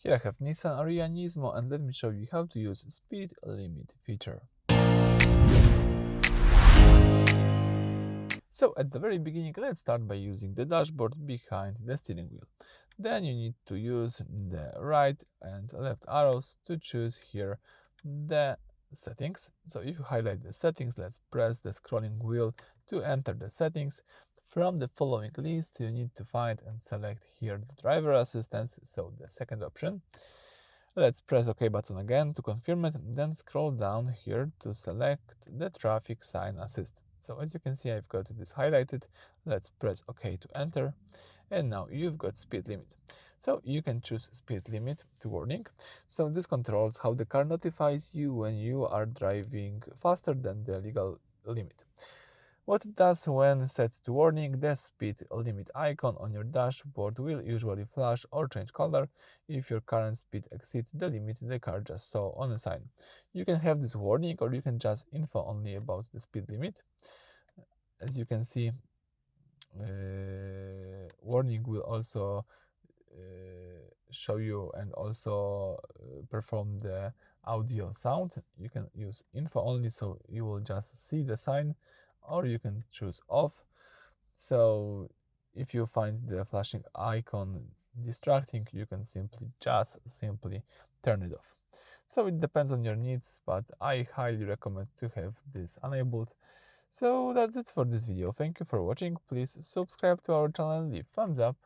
Here I have Nissan Ariya Nismo, and let me show you how to use speed limit feature. So at the very beginning, let's start by using the dashboard behind the steering wheel. Then you need to use the right and left arrows to choose here the settings. So if you highlight the settings, let's press the scrolling wheel to enter the settings. From the following list, you need to find and select here the driver assistance, so the second option. Let's press OK button again to confirm it, then scroll down here to select the traffic sign assist. So as you can see, I've got this highlighted. Let's press OK to enter, and now you've got speed limit. So you can choose speed limit to warning. So this controls how the car notifies you when you are driving faster than the legal limit. What it does when set to warning, the speed limit icon on your dashboard will usually flash or change color if your current speed exceeds the limit the car just saw on a sign. You can have this warning, or you can just info only about the speed limit. As you can see, warning will also show you and also perform the audio sound. You can use info only, so you will just see the sign, or you can choose off. So if you find the flashing icon distracting, you can simply turn it off. So it depends on your needs, but I highly recommend to have this enabled. So that's it for this video. Thank you for watching. Please subscribe to our channel and leave thumbs up.